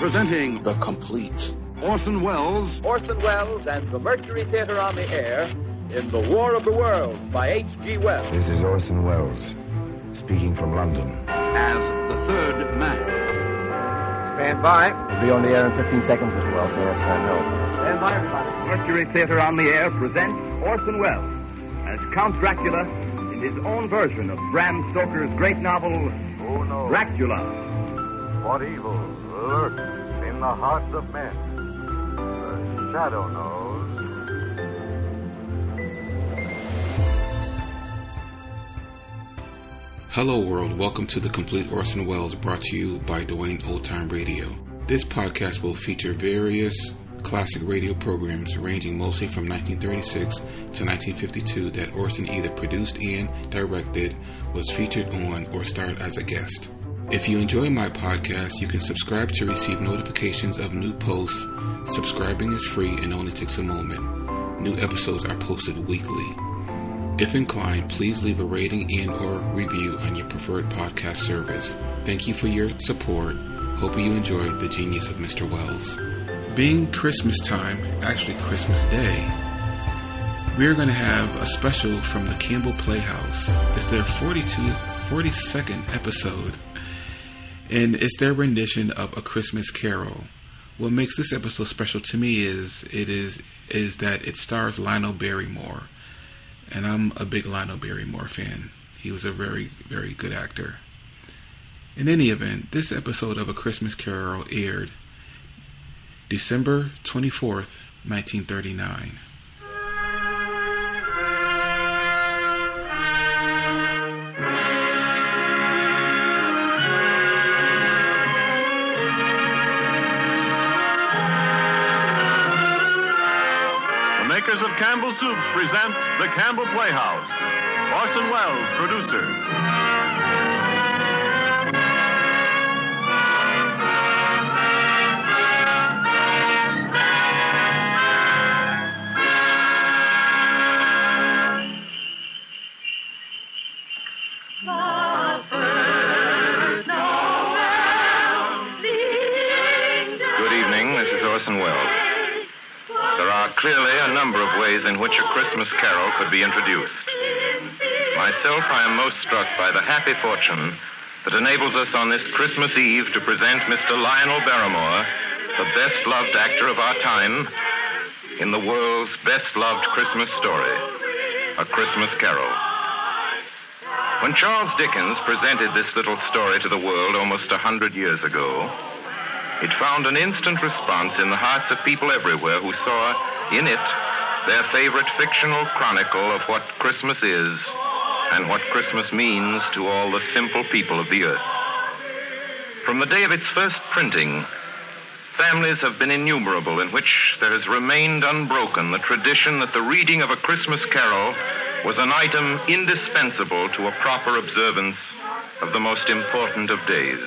Presenting The Complete Orson Welles and the Mercury Theater on the Air in The War of the Worlds by H.G. Wells. This is Orson Welles, speaking from London. as the third man. Stand by. We'll be on the air in 15 seconds, Mr. Wells. Yes, I know. Stand by, everybody. Mercury Theater on the Air presents Orson Welles as Count Dracula in his own version of Bram Stoker's great novel, Who knows Dracula. what evil lurks in the hearts of men? The shadow knows. Hello world, welcome to The Complete Orson Welles, brought to you by Dwayne Old Time Radio. This podcast will feature various classic radio programs ranging mostly from 1936 to 1952 that Orson either produced and directed, was featured on, or starred as a guest. If you enjoy my podcast, you can subscribe to receive notifications of new posts. Subscribing is free and only takes a moment. New episodes are posted weekly. If inclined, please leave a rating and or review on your preferred podcast service. Thank you for your support. Hope you enjoyed the genius of Mr. Welles. Being Christmas time, actually Christmas Day, we're going to have a special from the Campbell Playhouse. It's their 42nd episode, and it's their rendition of A Christmas Carol. What makes this episode special to me is that it stars Lionel Barrymore. And I'm a big Lionel Barrymore fan. He was a very, very good actor. In any event, this episode of A Christmas Carol aired December 24th, 1939. Makers of Campbell Soups present the Campbell Playhouse. Orson Welles, producer. Good evening, this is Orson Welles. There are clearly a number of ways in which A Christmas Carol could be introduced. Myself, I am most struck by the happy fortune that enables us on this Christmas Eve to present Mr. Lionel Barrymore, the best-loved actor of our time, in the world's best-loved Christmas story, A Christmas Carol. When Charles Dickens presented this little story to the world almost 100 years ago, it found an instant response in the hearts of people everywhere who saw in it their favorite fictional chronicle of what Christmas is and what Christmas means to all the simple people of the earth. From the day of its first printing, families have been innumerable in which there has remained unbroken the tradition that the reading of A Christmas Carol was an item indispensable to a proper observance of the most important of days.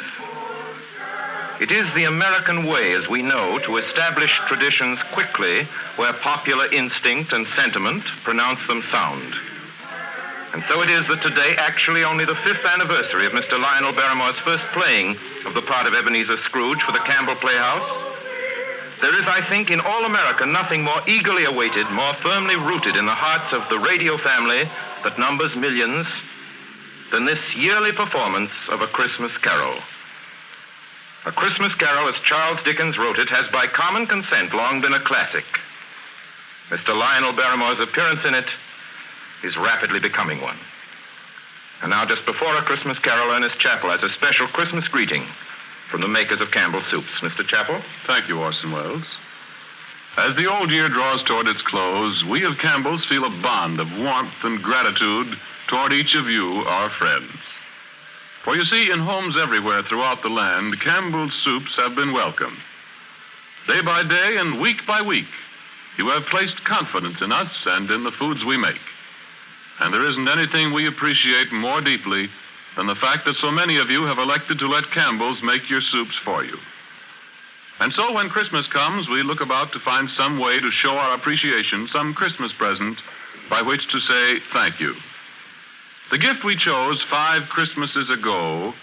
It is the American way, as we know, to establish traditions quickly where popular instinct and sentiment pronounce them sound. And so it is that today, actually only the 5th anniversary of Mr. Lionel Barrymore's first playing of the part of Ebenezer Scrooge for the Campbell Playhouse, there is, I think, in all America nothing more eagerly awaited, more firmly rooted in the hearts of the radio family that numbers millions, than this yearly performance of A Christmas Carol. A Christmas Carol, as Charles Dickens wrote it, has by common consent long been a classic. Mr. Lionel Barrymore's appearance in it is rapidly becoming one. And now, just before A Christmas Carol, Ernest Chappell has a special Christmas greeting from the makers of Campbell Soups. Mr. Chappell? Thank you, Orson Welles. As the old year draws toward its close, we of Campbell's feel a bond of warmth and gratitude toward each of you, our friends. For you see, in homes everywhere throughout the land, Campbell's Soups have been welcomed. Day by day and week by week, you have placed confidence in us and in the foods we make. And there isn't anything we appreciate more deeply than the fact that so many of you have elected to let Campbell's make your soups for you. And so when Christmas comes, we look about to find some way to show our appreciation, some Christmas present by which to say thank you. The gift we chose 5 Christmases ago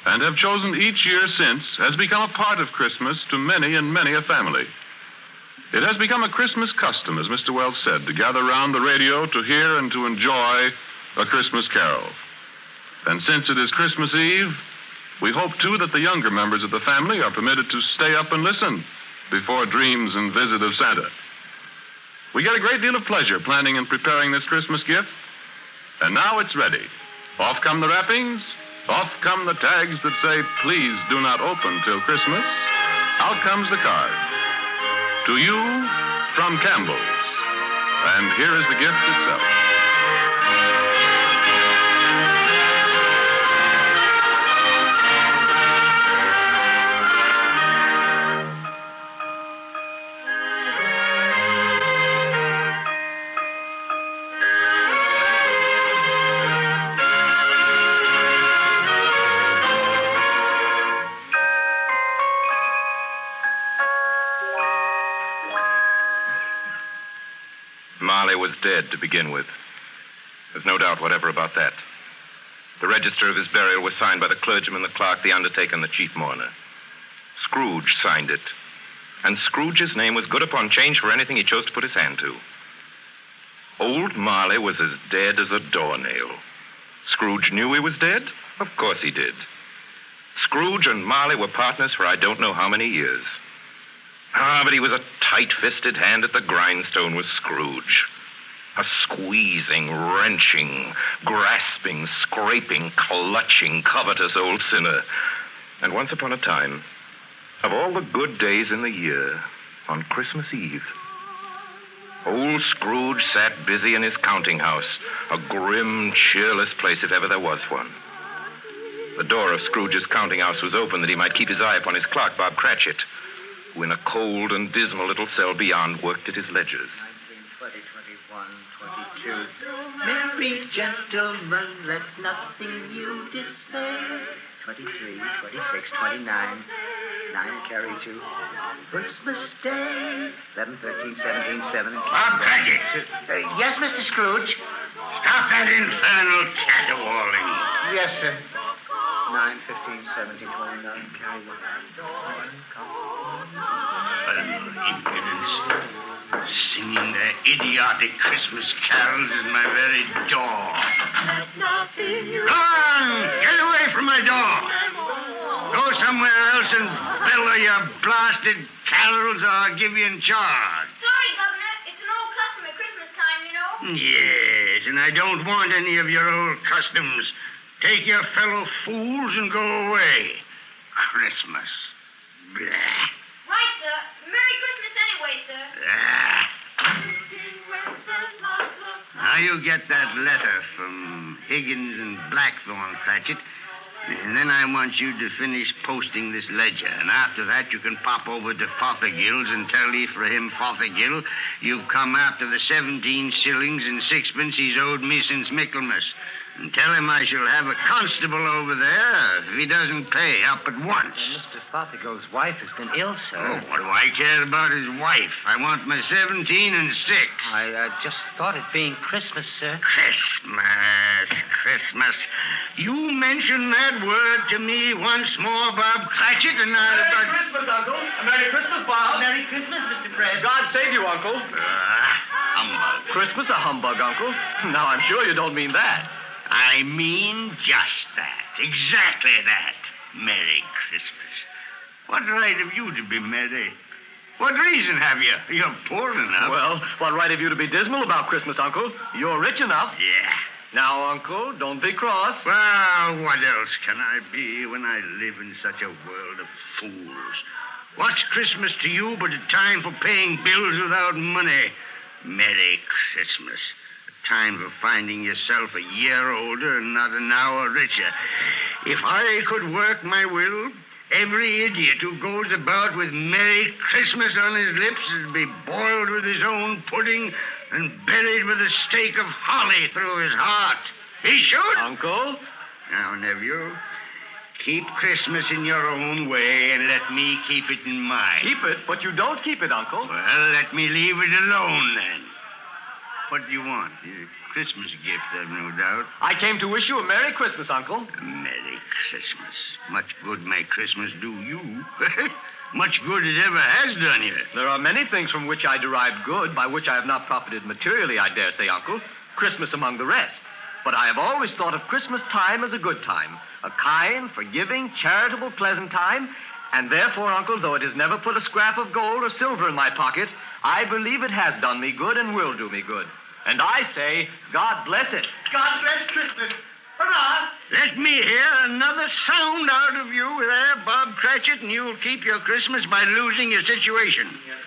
and have chosen each year since, has become a part of Christmas to many and many a family. It has become a Christmas custom, as Mr. Wells said, to gather round the radio to hear and to enjoy a Christmas carol. And since it is Christmas Eve, we hope, too, that the younger members of the family are permitted to stay up and listen before dreams and visit of Santa. We get a great deal of pleasure planning and preparing this Christmas gift. And now it's ready. Off come the wrappings. Off come the tags that say, please do not open till Christmas. Out comes the card. To you, from Campbell's. And here is the gift itself. Marley was dead to begin with. There's no doubt whatever about that. The register of his burial was signed by the clergyman, the clerk, the undertaker, and the chief mourner. Scrooge signed it. And Scrooge's name was good upon change for anything he chose to put his hand to. Old Marley was as dead as a doornail. Scrooge knew he was dead? Of course he did. Scrooge and Marley were partners for I don't know how many years. But he was a tight-fisted hand at the grindstone, was Scrooge. A squeezing, wrenching, grasping, scraping, clutching, covetous old sinner. And once upon a time, of all the good days in the year, on Christmas Eve, old Scrooge sat busy in his counting house, a grim, cheerless place if ever there was one. The door of Scrooge's counting house was open that he might keep his eye upon his clerk, Bob Cratchit, who in a cold and dismal little cell beyond worked at his ledgers. 19, 20, 21, 22. Merry gentlemen, let nothing you dismay. 23, 26, 29. 9 carry 2. Christmas Day. 11, 13, 17, 7. Bob Cratchit. Yes, Mr. Scrooge? Stop that infernal caterwauling. Yes, sir. 9, 15, 17, 29, carry 1. Impudence. Singing their idiotic Christmas carols at my very door. Go on! Get away from my door! Go somewhere else and bellow your blasted carols or I'll give you in charge. Sorry, Governor. It's an old custom at Christmas time, you know. Yes, and I don't want any of your old customs. Take your fellow fools and go away. Christmas. Blah. Right, sir. Merry Christmas anyway, sir. Now you get that letter from Higgins and Blackthorn, Cratchit, and then I want you to finish posting this ledger. And after that, you can pop over to Fothergill's and tell Ephraim Fothergill you've come after the 17 shillings and 6pence he's owed me since Michaelmas. And tell him I shall have a constable over there if he doesn't pay up at once. Mr. Fothergill's wife has been ill, sir. Oh, what do I care about his wife? I want my 17 and 6. I just thought it being Christmas, sir. Christmas. You mention that word to me once more, Bob Cratchit, and I'll... Merry Christmas, Uncle. Merry Christmas, Bob. Merry Christmas, Mr. Fred. God save you, Uncle. Humbug. Christmas a humbug, Uncle? Now, I'm sure you don't mean that. I mean just that. Exactly that. Merry Christmas. What right have you to be merry? What reason have you? You're poor enough. Well, what right have you to be dismal about Christmas, Uncle? You're rich enough. Yeah. Now, Uncle, don't be cross. Well, what else can I be when I live in such a world of fools? What's Christmas to you but a time for paying bills without money? Merry Christmas. Time for finding yourself a year older and not an hour richer. If I could work my will, every idiot who goes about with Merry Christmas on his lips would be boiled with his own pudding and buried with a stake of holly through his heart. He should. Uncle? Now, nephew, keep Christmas in your own way and let me keep it in mine. Keep it, but you don't keep it, Uncle. Well, let me leave it alone then. What do you want? A Christmas gift, I've no doubt. I came to wish you a Merry Christmas, Uncle. A Merry Christmas. Much good may Christmas do you. Much good it ever has done you. There are many things from which I derive good, by which I have not profited materially, I dare say, Uncle. Christmas among the rest. But I have always thought of Christmas time as a good time. A kind, forgiving, charitable, pleasant time. And therefore, Uncle, though it has never put a scrap of gold or silver in my pocket, I believe it has done me good and will do me good. And I say, God bless it. God bless Christmas. Hurrah! Let me hear another sound out of you there, Bob Cratchit, and you'll keep your Christmas by losing your situation. Yes.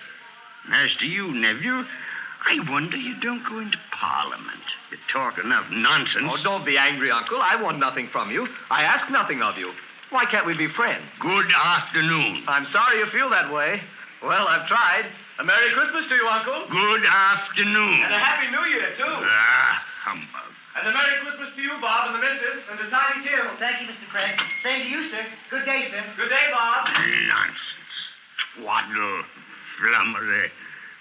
As to you, nephew, I wonder you don't go into Parliament. You talk enough nonsense. Oh, don't be angry, Uncle. I want nothing from you. I ask nothing of you. Why can't we be friends? Good afternoon. I'm sorry you feel that way. Well, I've tried. A Merry Christmas to you, Uncle. Good afternoon. And a Happy New Year, too. Humbug. And a Merry Christmas to you, Bob, and the missus, and to Tiny Tim. Thank you, Mr. Craig. Same to you, sir. Good day, sir. Good day, Bob. Nonsense. Twaddle. Flummery.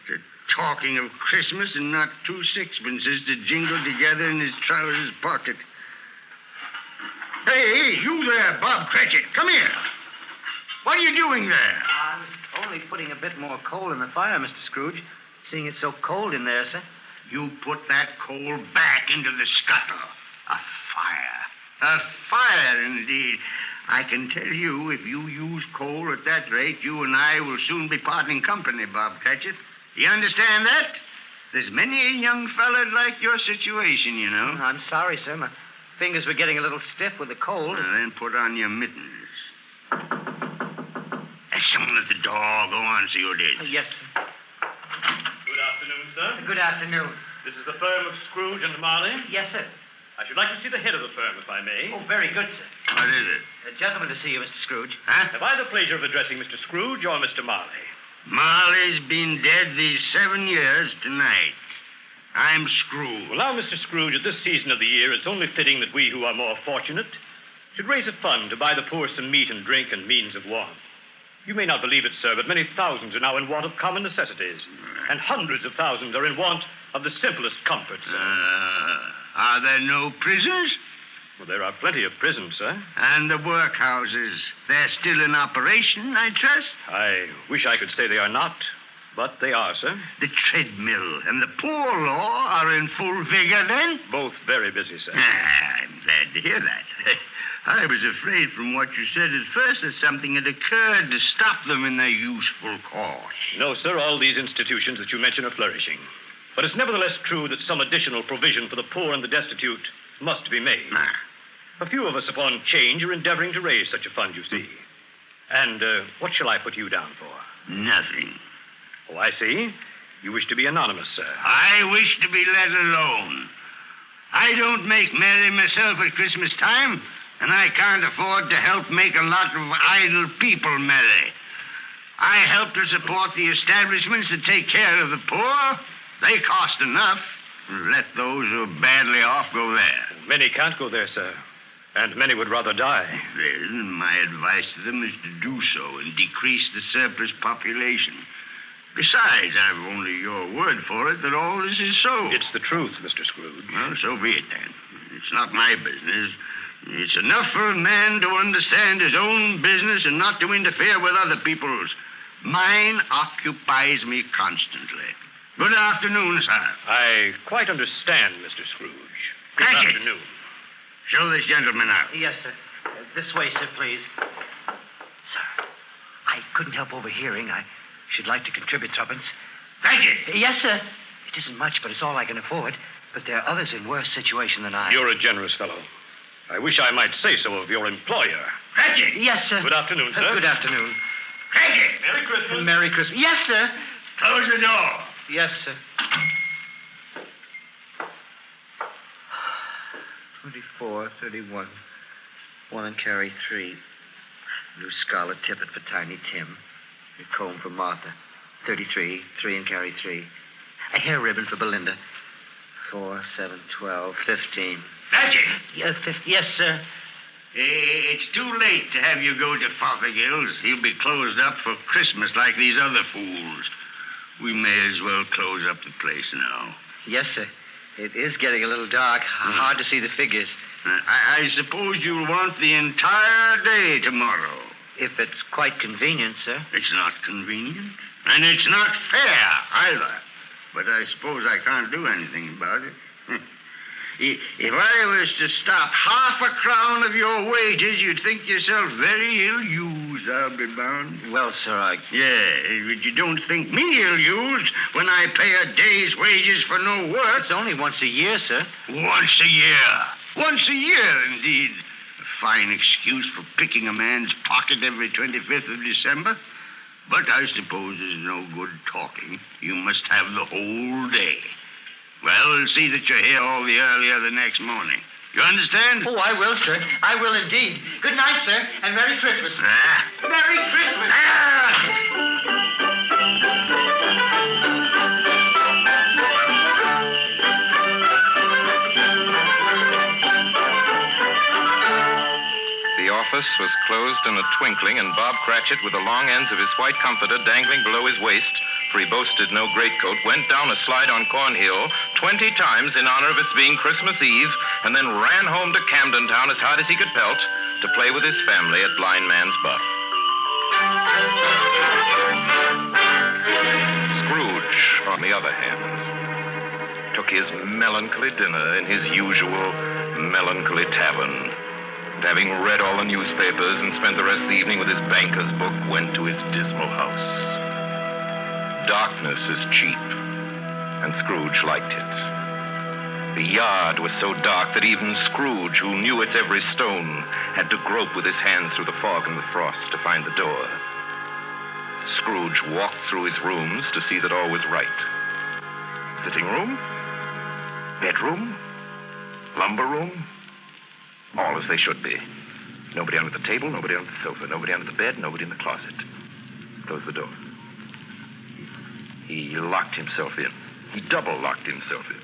The talking of Christmas and not 2 sixpences to jingle together in his trousers pocket. Hey, you there, Bob Cratchit. Come here. What are you doing there? I was only putting a bit more coal in the fire, Mr. Scrooge, seeing it's so cold in there, sir. You put that coal back into the scuttle. A fire. A fire, indeed. I can tell you, if you use coal at that rate, you and I will soon be parting company, Bob Cratchit. You understand that? There's many a young fella like your situation, you know. I'm sorry, sir. My fingers were getting a little stiff with the cold. Then put on your mittens. There's someone at the door. Go on, see who it is. Yes, sir. Good afternoon, sir. Good afternoon. This is the firm of Scrooge and Marley. Yes, sir. I should like to see the head of the firm, if I may. Oh, very good, sir. What is it? A gentleman to see you, Mr. Scrooge. Huh? Have I the pleasure of addressing Mr. Scrooge or Mr. Marley? Marley's been dead these 7 years tonight. I'm Scrooge. Well, now, Mr. Scrooge, at this season of the year, it's only fitting that we who are more fortunate should raise a fund to buy the poor some meat and drink and means of warmth. You may not believe it, sir, but many thousands are now in want of common necessities, and hundreds of thousands are in want of the simplest comforts. Are there no prisons? Well, there are plenty of prisons, sir. And the workhouses, they're still in operation, I trust? I wish I could say they are not, but they are, sir. The treadmill and the poor law are in full vigor, then? Both very busy, sir. I'm glad to hear that. I was afraid from what you said at first that something had occurred to stop them in their useful course. No, sir, all these institutions that you mention are flourishing. But it's nevertheless true that some additional provision for the poor and the destitute must be made. A few of us upon change are endeavoring to raise such a fund, you see. And what shall I put you down for? Nothing. Oh, I see. You wish to be anonymous, sir. I wish to be let alone. I don't make merry myself at Christmas time, and I can't afford to help make a lot of idle people merry. I help to support the establishments that take care of the poor. They cost enough. Let those who are badly off go there. Many can't go there, sir. And many would rather die. Then my advice to them is to do so and decrease the surplus population. Besides, I've only your word for it that all this is so. It's the truth, Mr. Scrooge. Well, so be it, then. It's not my business. It's enough for a man to understand his own business and not to interfere with other people's. Mine occupies me constantly. Good afternoon, sir. I quite understand, Mr. Scrooge. Good Cratchit. afternoon. Show this gentleman out. Yes, sir. This way, sir, please. Sir, I couldn't help overhearing. I should like to contribute tuppence. Cratchit! Yes, sir. It isn't much, but it's all I can afford. But there are others in worse situation than I. You're a generous fellow. I wish I might say so of your employer. Cratchit! Yes, sir. Good afternoon, sir. Good afternoon. Cratchit! Merry Christmas. Merry Christmas. Yes, sir. Close the door. Yes, sir. 24, 31. 1 and carry 3. New scarlet tippet for Tiny Tim. A comb for Martha. 33. 3 and carry 3. A hair ribbon for Belinda. 4, 7, 12, 15. Cratchit! Yes, sir. It's too late to have you go to Fothergill's. He'll be closed up for Christmas like these other fools. We may as well close up the place now. Yes, sir. It is getting a little dark. Hard to see the figures. I suppose you'll want the entire day tomorrow. If it's quite convenient, sir. It's not convenient. And it's not fair, either. But I suppose I can't do anything about it. If I was to stop half a crown of your wages, you'd think yourself very ill-used, I'll be bound. Well, sir, Yeah, but you don't think me ill-used when I pay a day's wages for no work. It's only once a year, sir. Once a year. Once a year, indeed. A fine excuse for picking a man's pocket every 25th of December. But I suppose there's no good talking. You must have the whole day. Well, see that you're here all the earlier the next morning. You understand? Oh, I will, sir. I will indeed. Good night, sir, and Merry Christmas. Merry Christmas. The office was closed in a twinkling, and Bob Cratchit, with the long ends of his white comforter dangling below his waist, for he boasted no greatcoat, went down a slide on Cornhill 20 times in honor of its being Christmas Eve, and then ran home to Camden Town as hard as he could pelt to play with his family at Blind Man's Buff. Scrooge, on the other hand, took his melancholy dinner in his usual melancholy tavern. And having read all the newspapers and spent the rest of the evening with his banker's book, went to his dismal house. Darkness is cheap, and Scrooge liked it. The yard was so dark that even Scrooge, who knew its every stone, had to grope with his hands through the fog and the frost to find the door. Scrooge walked through his rooms to see that all was right. Sitting room, bedroom, lumber room, all as they should be. Nobody under the table, nobody under the sofa, nobody under the bed, nobody in the closet. Close the door. He locked himself in. He double-locked himself in.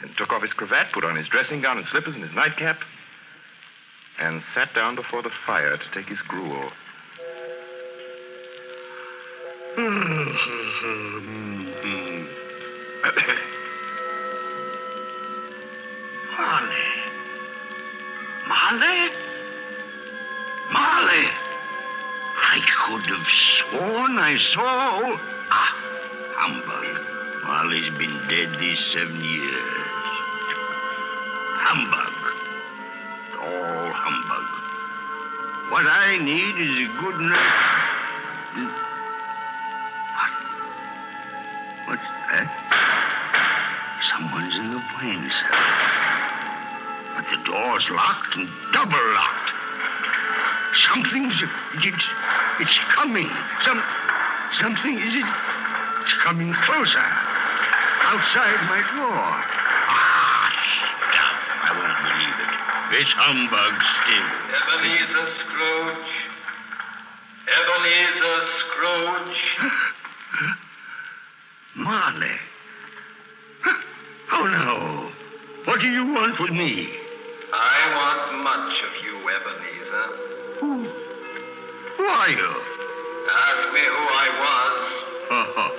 And took off his cravat, put on his dressing gown and slippers and his nightcap, and sat down before the fire to take his gruel. Marley! I could have sworn I saw... Humbug. Marley's been dead these 7 years. Humbug. All humbug. What I need is a good night... What's that? Someone's in the wing cell. But the door's locked and double locked. Something's... It's coming. Something is... It's coming closer. Outside my door. Stop. I won't believe it. It's humbug still. Ebenezer Scrooge. Ebenezer Scrooge. Marley. Oh, no. What do you want with me? I want much of you, Ebenezer. Who are you? Ask me who I was. Oh,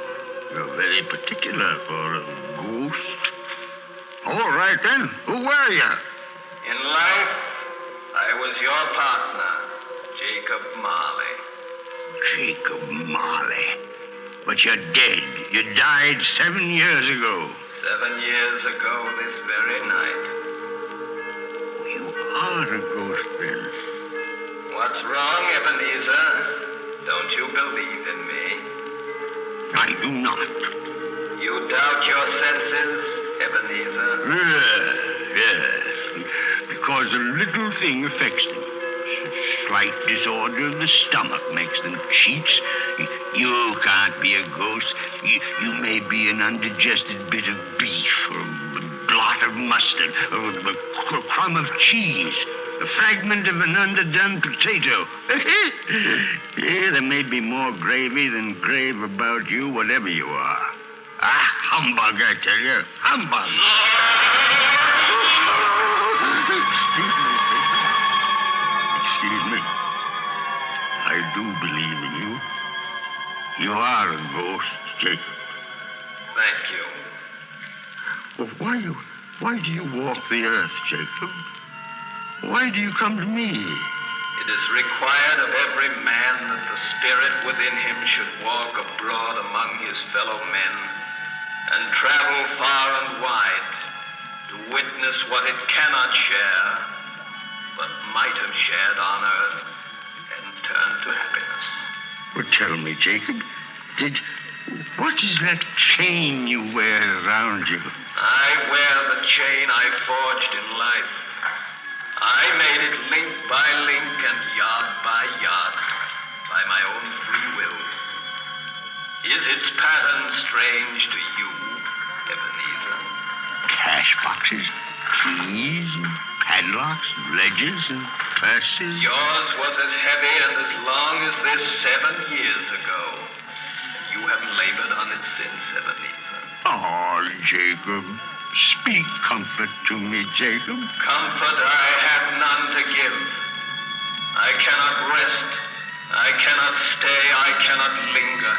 you're very particular for a ghost. All right, then. Who were you? In life, I was your partner, Jacob Marley. Jacob Marley. But you're dead. You died 7 years ago. 7 years ago this very night. You are a ghost, then. What's wrong, Ebenezer? Don't you believe in me? I do not. You doubt your senses, Ebenezer? Yes. Because a little thing affects them. Slight disorder of the stomach makes them cheats. You can't be a ghost. You may be an undigested bit of beef, or a blot of mustard, or a crumb of cheese, a fragment of an underdone potato. Yeah, there may be more gravy than grave about you, whatever you are. Humbug, I tell you. Humbug. Excuse me. I do believe in you. You are a ghost, Jacob. Thank you. Well, why do you walk the earth, Jacob? Why do you come to me? It is required of every man that the spirit within him should walk abroad among his fellow men and travel far and wide to witness what it cannot share, but might have shared on earth and turn to happiness. Well, tell me, Jacob, what is that chain you wear around you? I wear the chain I forged in life. I made it link by link and yard by yard by my own free will. Is its pattern strange to you, Ebenezer? Cash boxes, keys, and padlocks, ledgers, and purses. Yours was as heavy and as long as this 7 years ago. You have labored on it since, Ebenezer. Oh, Jacob, speak comfort to me, Jacob. Comfort I have none to give. I cannot rest. I cannot stay. I cannot linger.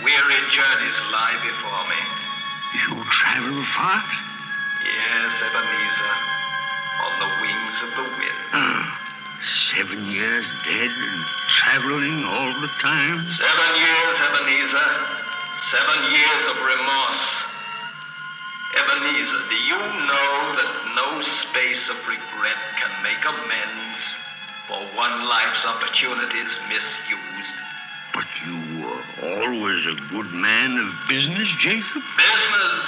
Weary journeys lie before me. You travel fast? Yes, Ebenezer. On the wings of the wind. 7 years dead and traveling all the time? 7 years, Ebenezer. 7 years of remorse. Ebenezer, do you know that no space of regret can make amends for one life's opportunities misused? But you were always a good man of business, Jacob. Business?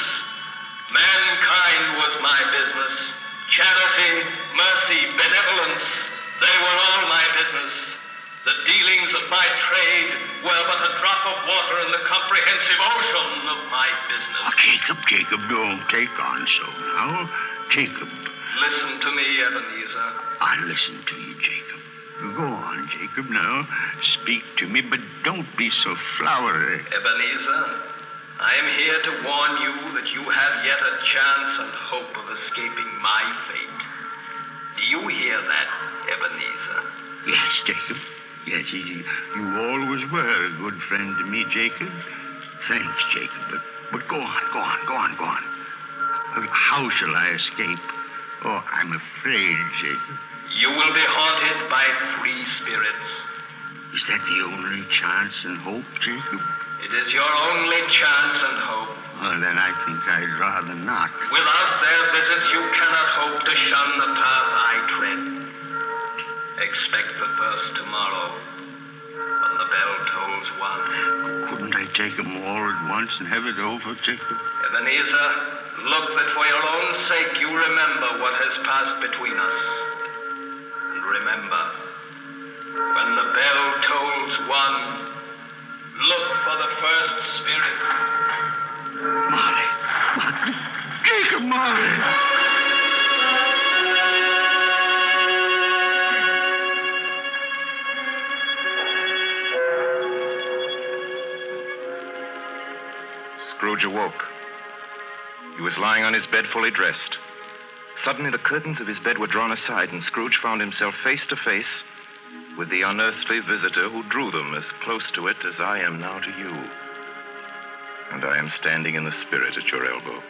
Mankind was my business. Charity, mercy, benevolence, they were all my business. The dealings of my trade were but a drop of water in the comprehensive ocean of my business. Oh, Jacob, don't take on so now. Jacob. Listen to me, Ebenezer. I listen to you, Jacob. Go on, Jacob, now. Speak to me, but don't be so flowery. Ebenezer, I am here to warn you that you have yet a chance and hope of escaping my fate. Do you hear that, Ebenezer? Yes, Jacob. Yes, you always were a good friend to me, Jacob. Thanks, Jacob. But go on. How shall I escape? Oh, I'm afraid, Jacob. You will be haunted by free spirits. Is that the only chance and hope, Jacob? It is your only chance and hope. Well, then I think I'd rather not. Without their visits, you cannot hope to shun the path I tread. Expect the first tomorrow, when the bell tolls 1. Couldn't I take them all at once and have it over, Jacob? Ebenezer, look that for your own sake you remember what has passed between us. And remember, when the bell tolls 1, look for the first spirit. Molly. Jacob, Molly. Scrooge awoke. He was lying on his bed fully dressed. Suddenly the curtains of his bed were drawn aside, and Scrooge found himself face to face with the unearthly visitor who drew them as close to it as I am now to you. And I am standing in the spirit at your elbow.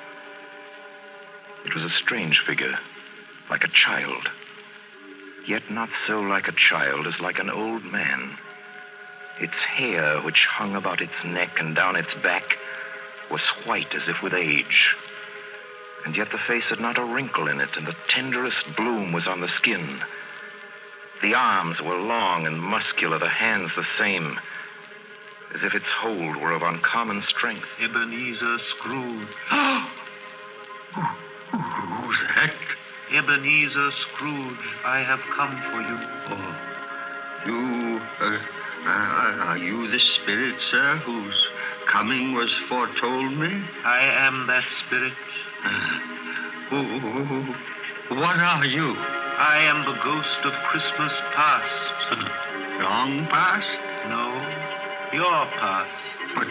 It was a strange figure, like a child, yet not so like a child as like an old man. Its hair, which hung about its neck and down its back, was white as if with age. And yet the face had not a wrinkle in it, and the tenderest bloom was on the skin. The arms were long and muscular, the hands the same, as if its hold were of uncommon strength. Ebenezer Scrooge. Who's that? Ebenezer Scrooge, I have come for you. Are you the spirit, sir, whose coming was foretold me? I am that spirit. What are you? I am the ghost of Christmas past. Long past? No, your past. But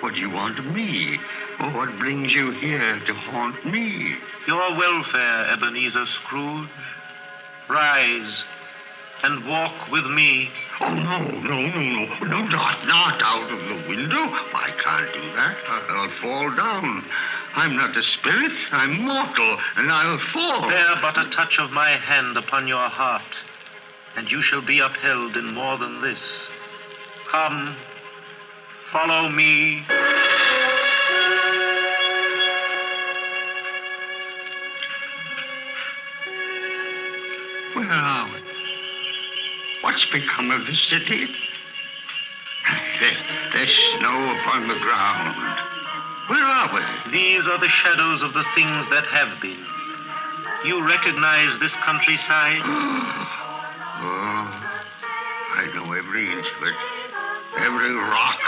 what do you want of me? What brings you here to haunt me? Your welfare, Ebenezer Scrooge. Rise and walk with me. Oh, no, not out of the window. I can't do that. I'll fall down. I'm not a spirit. I'm mortal, and I'll fall. Bear but a touch of my hand upon your heart, and you shall be upheld in more than this. Come, follow me. Where are we? What's become of the city? There's snow upon the ground. Where are we? These are the shadows of the things that have been. You recognize this countryside? Oh, I know every inch of it. Every rock,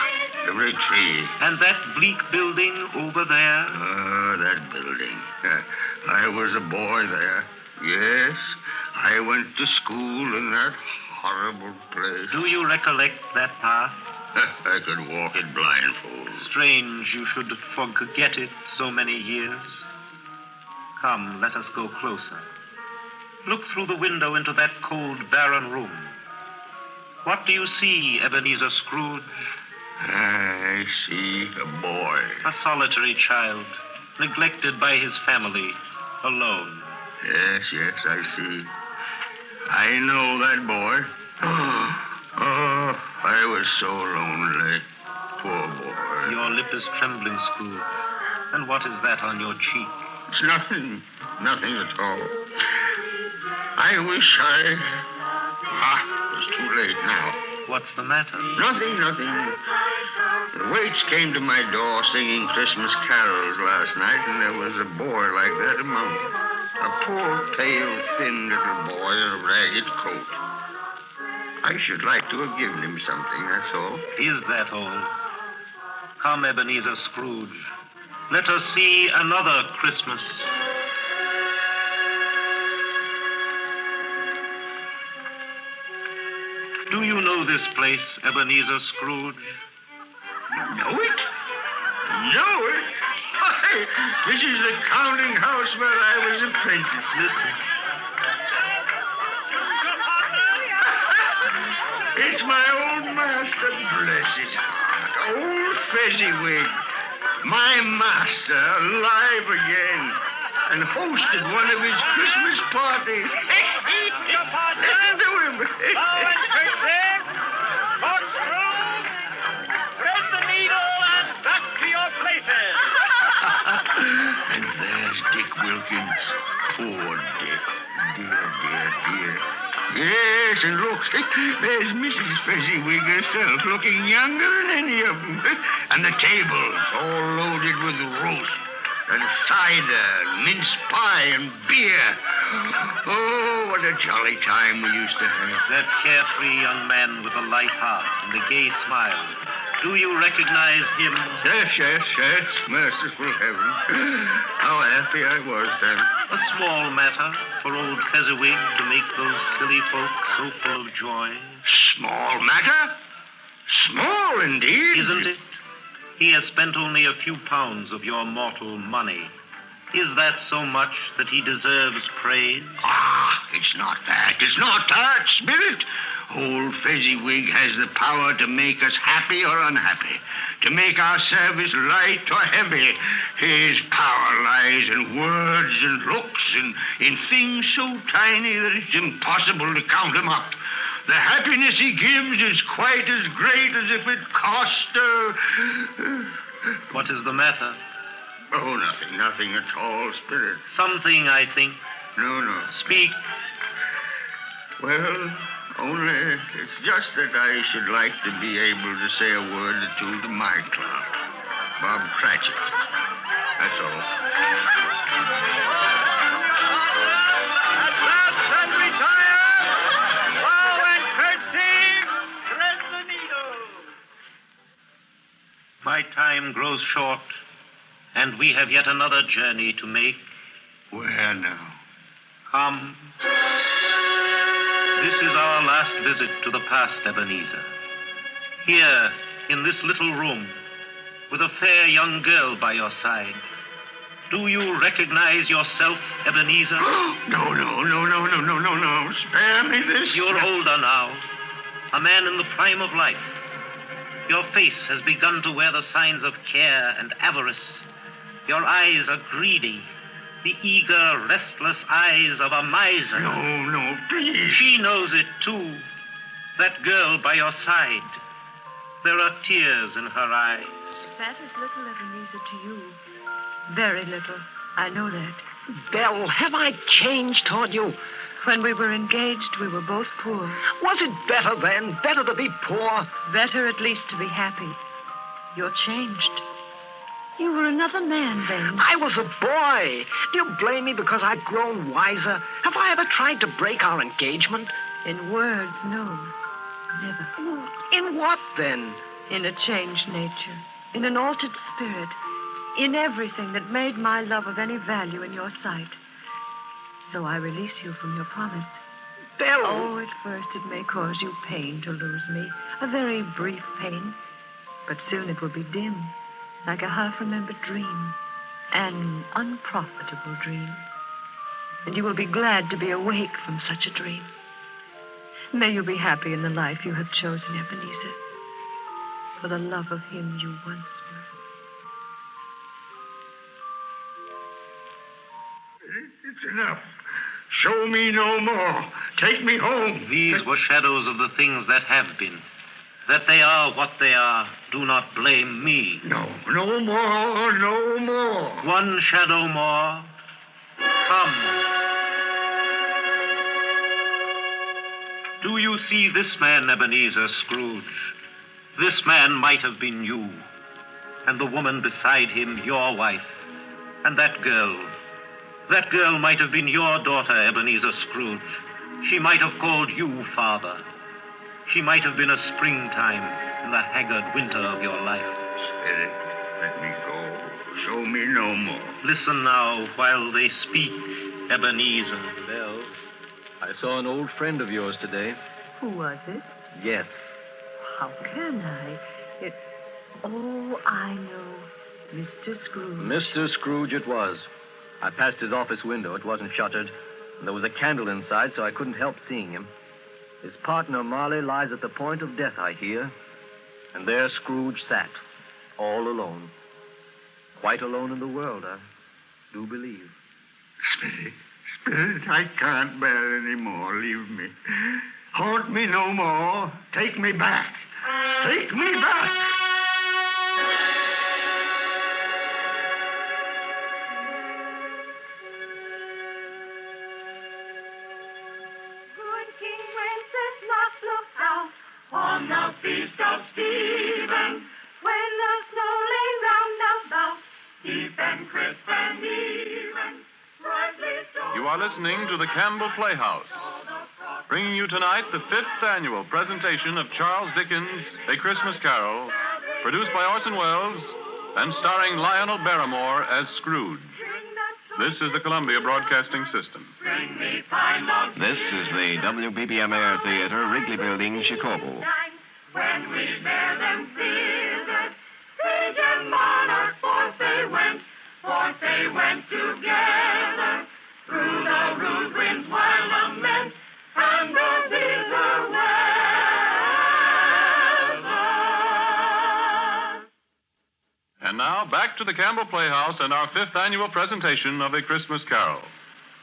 every tree. And that bleak building over there? Oh, that building. I was a boy there. Yes, I went to school in that horrible place. Do you recollect that path? I could walk it blindfold. Strange you should forget it so many years. Come, let us go closer. Look through the window into that cold, barren room. What do you see, Ebenezer Scrooge? I see a boy. A solitary child, neglected by his family, alone. Yes, I see. I know that boy. Oh, I was so lonely. Poor boy. Your lip is trembling, Scrooge. And what is that on your cheek? It's nothing. Nothing at all. I wish I... it's too late now. What's the matter? Nothing. The waits came to my door singing Christmas carols last night, and there was a boy like that among them. A poor, pale, thin little boy in a ragged coat. I should like to have given him something, that's all. Is that all? Come, Ebenezer Scrooge. Let us see another Christmas. Do you know this place, Ebenezer Scrooge? Know it? Know it? Why, this is the counting house where I was apprentice. Listen. It's my old master, bless his heart. Old Fezziwig. My master, alive again. And hosted one of his Christmas parties. Listen to him. Thread the needle and back to your places. And there's Dick Wilkins. Poor Dick. Dear. Yes, and look, there's Mrs. Fezziwig herself, looking younger than any of them. And the tables all loaded with roast and cider, and mince pie and beer. Oh, what a jolly time we used to have. That carefree young man with the light heart and the gay smile. Do you recognize him? Yes. Merciful heaven. How happy I was then. A small matter for old Fezziwig to make those silly folk so full of joy. Small matter? Small indeed. Isn't it? He has spent only a few pounds of your mortal money. Is that so much that he deserves praise? It's not that, Spirit. Old Fezziwig has the power to make us happy or unhappy, to make our service light or heavy. His power lies in words and looks and in things so tiny that it's impossible to count them up. The happiness he gives is quite as great as if it cost... What is the matter? Oh, nothing at all, Spirit. Something, I think. No. Speak. Well, only it's just that I should like to be able to say a word or two to my clerk, Bob Cratchit. That's all. Advance and retire! Bow and curtsy! Thread the needle! My time grows short, and we have yet another journey to make. Where now? Come. This is our last visit to the past, Ebenezer. Here, in this little room, with a fair young girl by your side. Do you recognize yourself, Ebenezer? No. Spare me this. You're older now, a man in the prime of life. Your face has begun to wear the signs of care and avarice. Your eyes are greedy. The eager, restless eyes of a miser. No, please. She knows it, too. That girl by your side. There are tears in her eyes. That is little, Ebenezer, to you. Very little. I know that. Belle, have I changed toward you? When we were engaged, we were both poor. Was it better then? Better to be poor? Better, at least, to be happy. You're changed. You were another man then. I was a boy. Do you blame me because I've grown wiser? Have I ever tried to break our engagement? In words, no. Never. In what, then? In a changed nature. In an altered spirit. In everything that made my love of any value in your sight. So I release you from your promise. Belle! Oh, at first it may cause you pain to lose me. A very brief pain. But soon it will be dim, like a half-remembered dream. An unprofitable dream. And you will be glad to be awake from such a dream. May you be happy in the life you have chosen, Ebenezer. For the love of him you once were. It's enough. Show me no more. Take me home. These were shadows of the things that have been. That they are what they are. Do not blame me. No more. One shadow more. Come. Do you see this man, Ebenezer Scrooge? This man might have been you. And the woman beside him, your wife. And that girl. That girl might have been your daughter, Ebenezer Scrooge. She might have called you father. She might have been a springtime in the haggard winter of your life. Spirit, let me go. Show me no more. Listen now while they speak, Ebenezer. Belle, I saw an old friend of yours today. Who was it? Yes. How can I? Oh, I know. Mr. Scrooge. Mr. Scrooge it was. I passed his office window. It wasn't shuttered. And there was a candle inside, so I couldn't help seeing him. His partner, Marley, lies at the point of death, I hear. And there Scrooge sat, all alone. Quite alone in the world, I do believe. Spirit, I can't bear any more. Leave me. Haunt me no more. Take me back. Take me back. On the feast of Stephen, when the snow lay round about, deep and crisp and even, brightly so. You are listening to the Campbell Playhouse, bringing you tonight the 5th annual presentation of Charles Dickens' A Christmas Carol, produced by Orson Welles and starring Lionel Barrymore as Scrooge. This is the Columbia Broadcasting System. This is the WBBM Air Theater, Wrigley Building, Chicago. When we bear them thither, sage and monarch, forth they went together, through the rude winds wild lament, and the bitter weather. And now, back to the Campbell Playhouse and our 5th annual presentation of A Christmas Carol.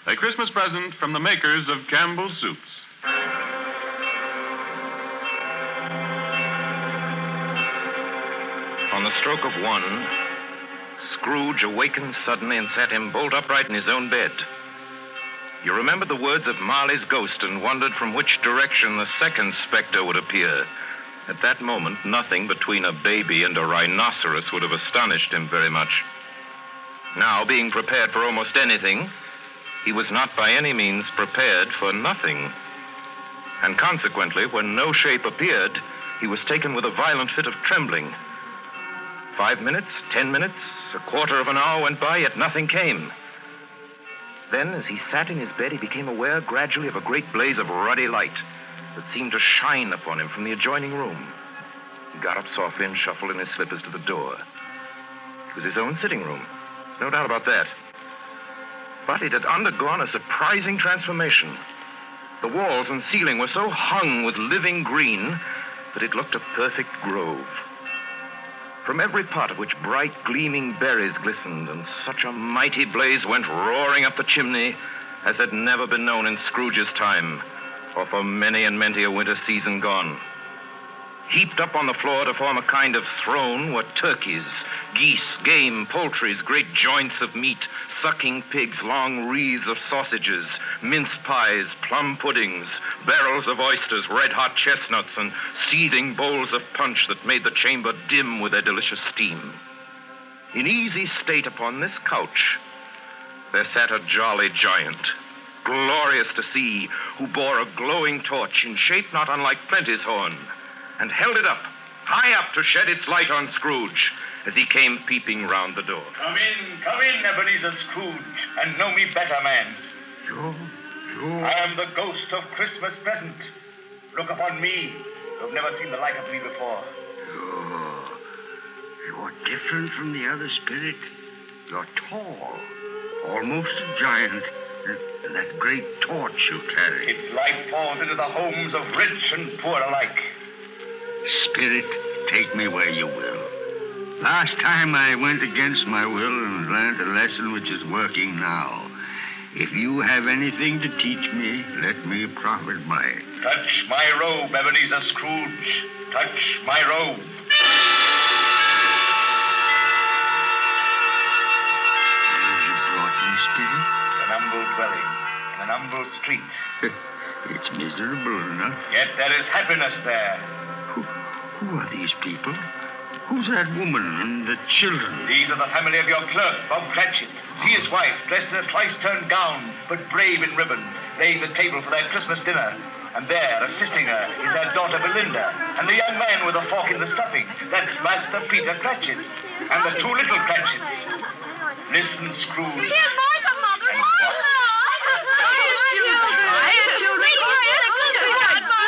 A Christmas present from the makers of Campbell's Soups. On the stroke of 1, Scrooge awakened suddenly and sat him bolt upright in his own bed. You remembered the words of Marley's ghost and wondered from which direction the second specter would appear. At that moment, nothing between a baby and a rhinoceros would have astonished him very much. Now, being prepared for almost anything, he was not by any means prepared for nothing. And consequently, when no shape appeared, he was taken with a violent fit of trembling. 5 minutes, 10 minutes, a quarter of an hour went by, yet nothing came. Then, as he sat in his bed, he became aware gradually of a great blaze of ruddy light that seemed to shine upon him from the adjoining room. He got up softly and shuffled in his slippers to the door. It was his own sitting room. No doubt about that. But it had undergone a surprising transformation. The walls and ceiling were so hung with living green that it looked a perfect grove. from every pot of which bright, gleaming berries glistened, and such a mighty blaze went roaring up the chimney as had never been known in Scrooge's time, or for many and many a winter season gone. Heaped up on the floor to form a kind of throne were turkeys, geese, game, poultries, great joints of meat, sucking pigs, long wreaths of sausages, mince pies, plum puddings, barrels of oysters, red-hot chestnuts, and seething bowls of punch that made the chamber dim with their delicious steam. In easy state upon this couch, there sat a jolly giant, glorious to see, who bore a glowing torch in shape not unlike Plenty's horn, and held it up, high up to shed its light on Scrooge as he came peeping round the door. Come in, Ebenezer Scrooge, and know me better, man. You? I am the ghost of Christmas present. Look upon me. You've never seen the like of me before. You're different from the other spirit. You're tall, almost a giant. That great torch you carry. Its light falls into the homes of rich and poor alike. Spirit, take me where you will. Last time I went against my will and learned a lesson which is working now. If you have anything to teach me, let me profit by it. Touch my robe, Ebenezer Scrooge. Touch my robe. You brought me, Spirit? An humble dwelling in an humble street. It's miserable enough. Yet there is happiness there. Who are these people? Who's that woman and the children? These are the family of your clerk, Bob Cratchit. See his wife, dressed in a twice-turned gown, but brave in ribbons, laying the table for their Christmas dinner. And there, assisting her, is their daughter Belinda. And the young man with a fork in the stuffing, that's Master Peter Cratchit. And the two little Cratchits. Listen, Scrooge. Here's Martha, Mother.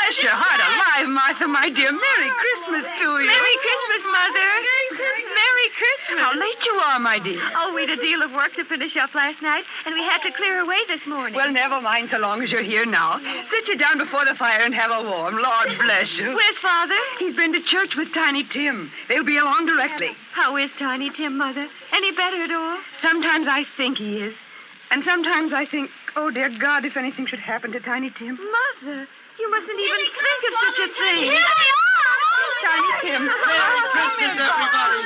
Bless your heart alive, Martha, my dear. Merry Christmas to you. Merry Christmas, Mother. Merry Christmas. How late you are, my dear. Oh, we'd a deal of work to finish up last night, and we had to clear away this morning. Well, never mind so long as you're here now. Sit you down before the fire and have a warm. Lord bless you. Where's Father? He's been to church with Tiny Tim. They'll be along directly. How is Tiny Tim, Mother? Any better at all? Sometimes I think he is. And sometimes I think, oh, dear God, if anything should happen to Tiny Tim. Mother, you mustn't even think of such a thing. Here they are! Tiny Tim. Merry Christmas, everybody.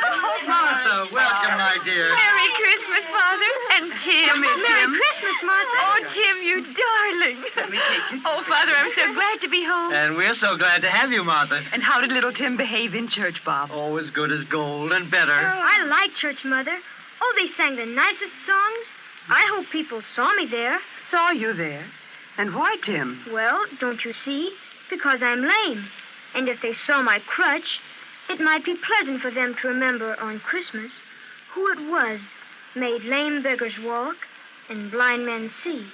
Martha, welcome, my dear. Merry Christmas, Father. And Tim. Merry Christmas, Martha. Oh, Tim, you darling. Let me take you. Oh, Father, I'm so glad to be home. And we're so glad to have you, Martha. And how did little Tim behave in church, Bob? Oh, as good as gold and better. I like church, Mother. Oh, they sang the nicest songs. I hope people saw me there. Saw you there? And why, Tim? Well, don't you see? Because I'm lame. And if they saw my crutch, it might be pleasant for them to remember on Christmas who it was made lame beggars walk and blind men see.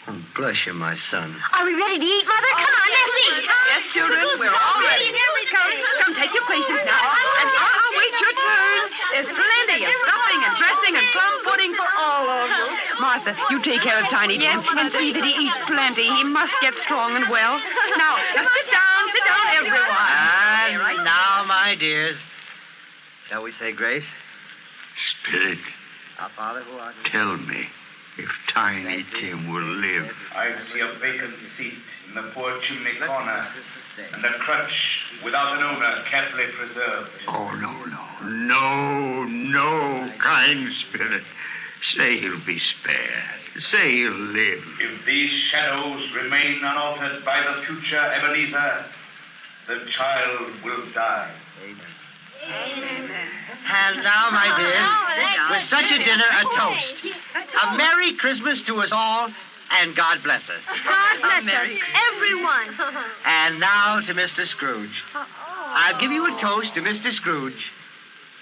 Oh, bless you, my son. Are we ready to eat, Mother? Come on, let's eat. Yes, children, we're all ready. Come, take your places now. And I'll wait your turn. There's plenty of stuffing and dressing and plum pudding for all of you. Martha, you take care of Tiny Tim and see that he eats plenty. He must get strong and well. Now sit down, everyone. And now, my dears, shall we say grace? Spirit, Our Father who art in tell me if Tiny Tim will live. I see a vacant seat in the poor chimney corner, and a crutch without an owner carefully preserved. Oh, no, kind Spirit. Say he'll be spared. Say he'll live. If these shadows remain unaltered by the future Ebenezer, the child will die. Amen. And now, my dears, with such a dinner, a toast. A Merry Christmas to us all, and God bless us. God bless us, everyone. And now to Mr. Scrooge. I'll give you a toast to Mr. Scrooge,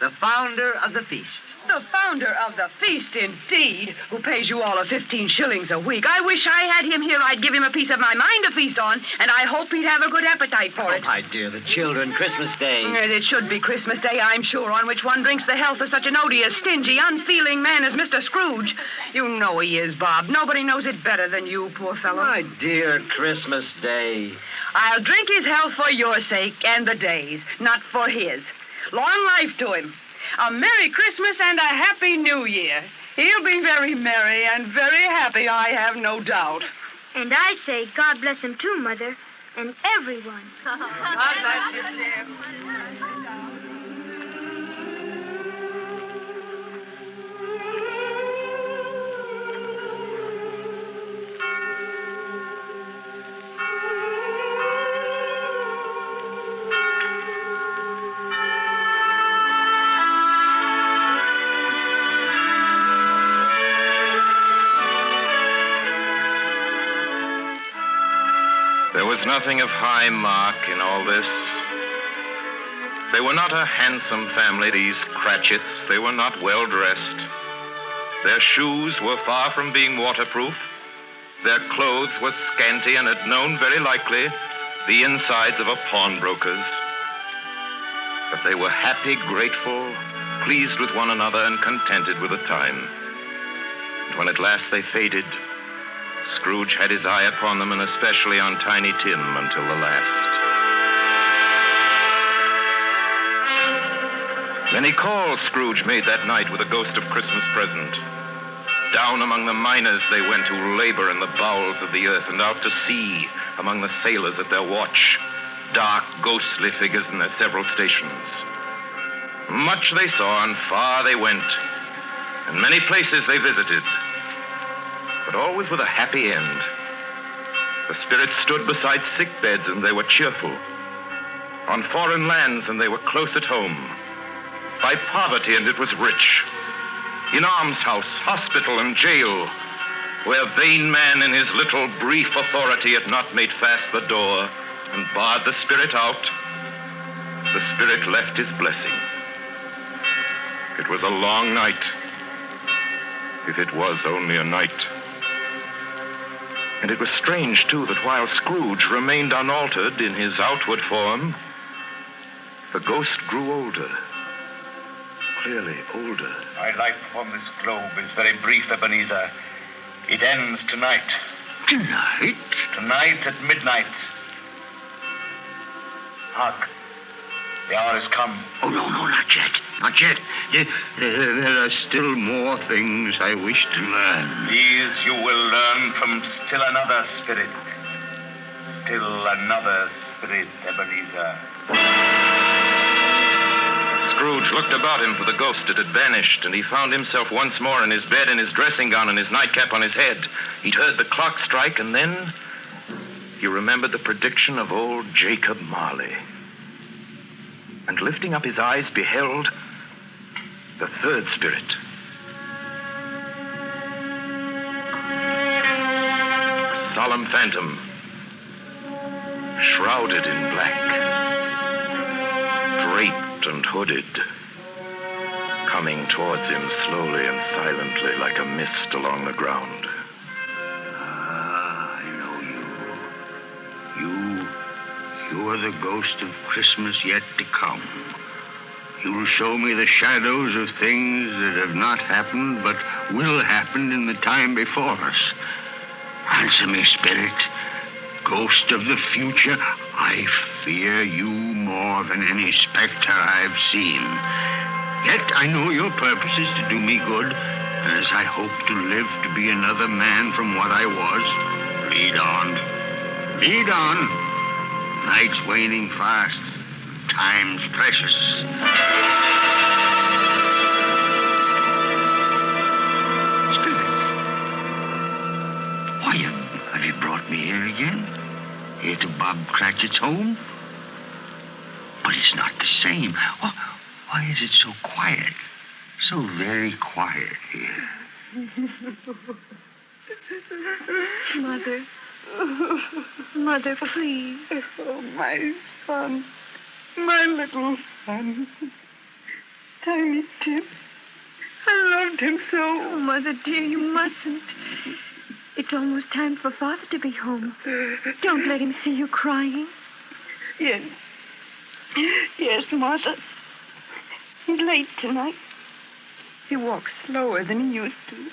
the founder of the feast. The founder of the feast, indeed, who pays you all 15 shillings a week. I wish I had him here. I'd give him a piece of my mind to feast on, and I hope he'd have a good appetite for it. Oh, my dear, the children, Christmas Day. It should be Christmas Day, I'm sure, on which one drinks the health of such an odious, stingy, unfeeling man as Mr. Scrooge. You know he is, Bob. Nobody knows it better than you, poor fellow. My dear Christmas Day. I'll drink his health for your sake and the day's, not for his. Long life to him. A Merry Christmas and a Happy New Year. He'll be very merry and very happy, I have no doubt. And I say God bless him too, Mother, and everyone. God bless you, dear. There was nothing of high mark in all this. They were not a handsome family, these Cratchits. They were not well dressed. Their shoes were far from being waterproof. Their clothes were scanty and had known, very likely, the insides of a pawnbroker's. But they were happy, grateful, pleased with one another, and contented with the time. And when at last they faded, Scrooge had his eye upon them, and especially on Tiny Tim, until the last. Many calls Scrooge made that night with a ghost of Christmas present. Down among the miners they went who labor in the bowels of the earth, and out to sea among the sailors at their watch, dark, ghostly figures in their several stations. Much they saw, and far they went, and many places they visited, but always with a happy end. The spirits stood beside sick beds, and they were cheerful. On foreign lands, and they were close at home. By poverty, and it was rich. In almshouse, hospital, and jail, where vain man in his little brief authority had not made fast the door and barred the spirit out, the spirit left his blessing. It was a long night, if it was only a night. And it was strange, too, that while Scrooge remained unaltered in his outward form, the ghost grew older. Clearly older. My life upon this globe is very brief, Ebenezer. It ends tonight. Tonight? Tonight at midnight. Hark. The hour has come. Oh, no, not yet. Not yet. There are still more things I wish to learn. These you will learn from still another spirit. Still another spirit, Ebenezer. Scrooge looked about him for the ghost that had vanished, and he found himself once more in his bed in his dressing gown and his nightcap on his head. He'd heard the clock strike, and then he remembered the prediction of old Jacob Marley. And lifting up his eyes, beheld the third spirit. A solemn phantom, shrouded in black, draped and hooded, coming towards him slowly and silently like a mist along the ground. I know you. You are the ghost of Christmas yet to come. You will show me the shadows of things that have not happened, but will happen in the time before us. Answer me, spirit. Ghost of the future, I fear you more than any specter I've seen. Yet I know your purpose is to do me good, and as I hope to live to be another man from what I was, lead on. Lead on. Night's waning fast. Time's precious. Spirit, why have you brought me here again? Here to Bob Cratchit's home? But it's not the same. Why is it so quiet? So very quiet here. Mother. Mother, please. Oh, my son. My little son. Tiny Tim. I loved him so. Oh, Mother, dear, you mustn't. It's almost time for Father to be home. Don't let him see you crying. Yes. Yes, Mother. He's late tonight. He walks slower than he used to.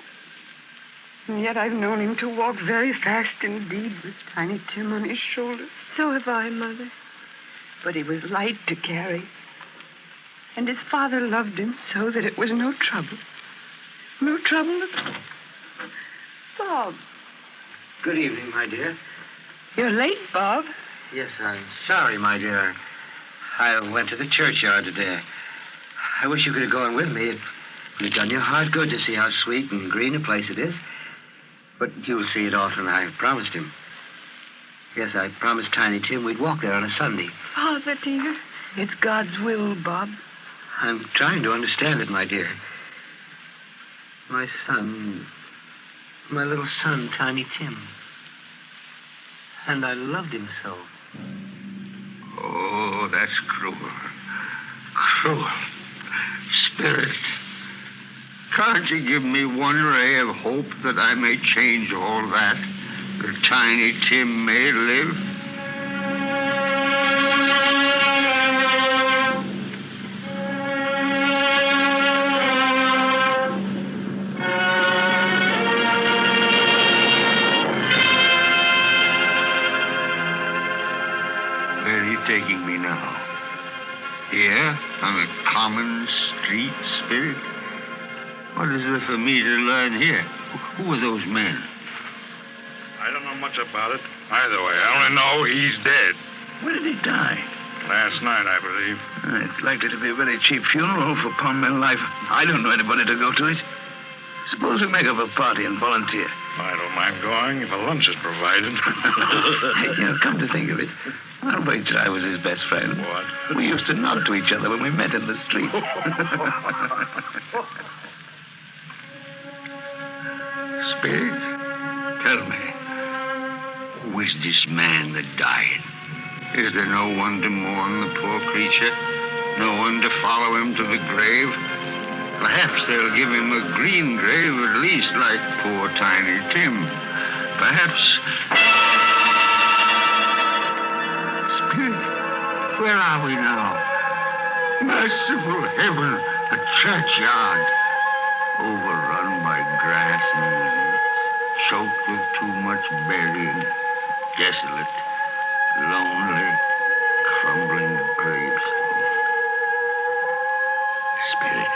And yet I've known him to walk very fast indeed with Tiny Tim on his shoulder. So have I, Mother. But he was light to carry. And his father loved him so that it was no trouble. No trouble at all. Bob. Good evening, my dear. You're late, Bob. Yes, I'm sorry, my dear. I went to the churchyard today. I wish you could have gone with me. It would have done your heart good to see how sweet and green a place it is. But you'll see it often, I promised him. Yes, I promised Tiny Tim we'd walk there on a Sunday. Father, dear, it's God's will, Bob. I'm trying to understand it, my dear. My son, my little son, Tiny Tim. And I loved him so. Oh, that's cruel. Cruel. Spirit, can't you give me one ray of hope that I may change all that Tiny Tim may live? Where are you taking me now? Here, on a common street, Spirit? What is there for me to learn here? Who are those men? I don't know much about it. Either way, I only know he's dead. When did he die? Last night, I believe. It's likely to be a very cheap funeral for Palmel life. I don't know anybody to go to it. Suppose we make up a party and volunteer. I don't mind going if a lunch is provided. Come to think of it, our waiter, I was his best friend. What? We used to nod to each other when we met in the street. Spirit, tell me, who is this man that died? Is there no one to mourn the poor creature? No one to follow him to the grave? Perhaps they'll give him a green grave at least, like poor Tiny Tim. Perhaps... Spirit, where are we now? Merciful heaven, a churchyard. Overrun by grass and weeds, choked with too much burying, desolate, lonely, crumbling gravestone. Spirit,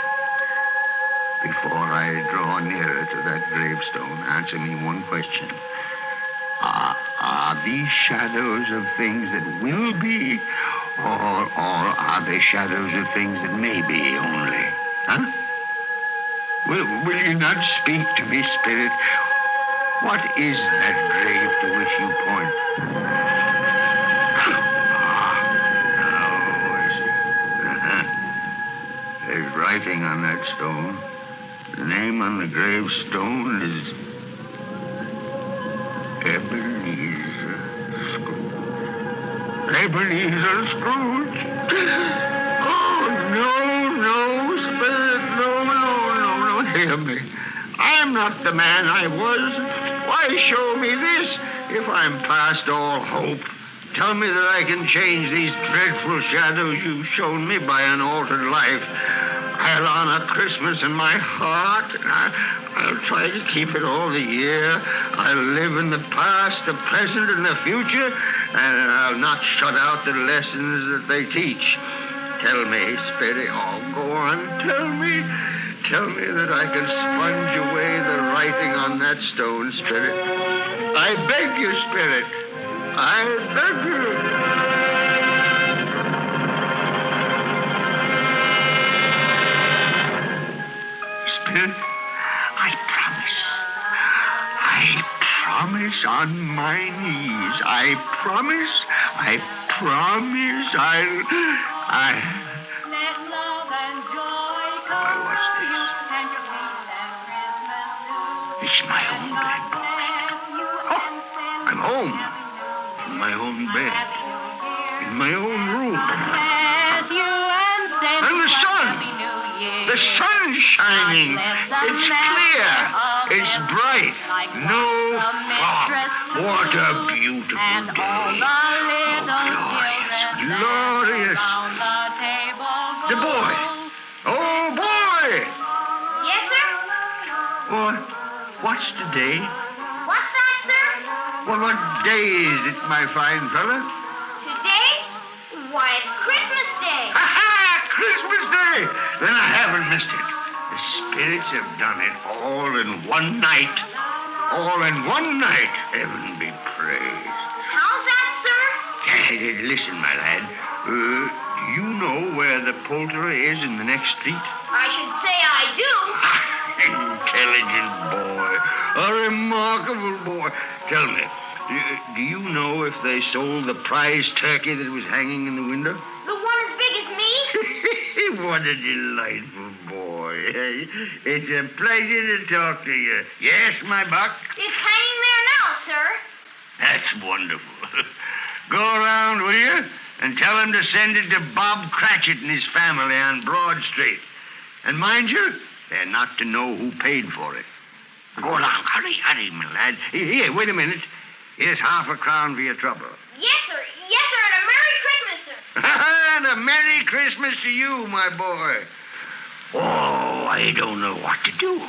before I draw nearer to that gravestone, answer me one question. Are these shadows of things that will be, or are they shadows of things that may be only? Huh? Will you not speak to me, Spirit? What is that grave to which you point? There's writing on that stone. The name on the gravestone is Ebenezer Scrooge. Ebenezer Scrooge? Oh, no, Spirit, no. Hear me. I'm not the man I was. Why show me this if I'm past all hope? Tell me that I can change these dreadful shadows you've shown me by an altered life. I'll honor Christmas in my heart, and I'll try to keep it all the year. I'll live in the past, the present, and the future, and I'll not shut out the lessons that they teach. Tell me, Spirit, go on, tell me that I can sponge away the writing on that stone, Spirit. I beg you, Spirit. I beg you. Spirit, I promise on my knees. I promise. It's my own bed, boys. Oh, I'm home. In my own bed. In my own room. And the sun. The sun's shining. It's clear. It's bright. No fog. What a beautiful day. Oh, glorious. The boy. Oh, boy. Yes, sir? What's today? What's that, sir? Well, what day is it, my fine fella? Today? Why, it's Christmas Day. Ha-ha! Christmas Day! Then I haven't missed it. The spirits have done it all in one night. All in one night, heaven be praised. How's that, sir? Listen, my lad. Do you know where the poulterer is in the next street? I should say I do. Intelligent boy. A remarkable boy. Tell me, do you know if they sold the prize turkey that was hanging in the window? The one as big as me? What a delightful boy. It's a pleasure to talk to you. Yes, my buck? It's hanging there now, sir. That's wonderful. Go around, will you? And tell him to send it to Bob Cratchit and his family on Broad Street. And mind you, they're not to know who paid for it. Go along. Hurry, my lad. Here, wait a minute. Here's £0.50 for your trouble. Yes, sir. Yes, sir. And a Merry Christmas, sir. And a Merry Christmas to you, my boy. Oh, I don't know what to do.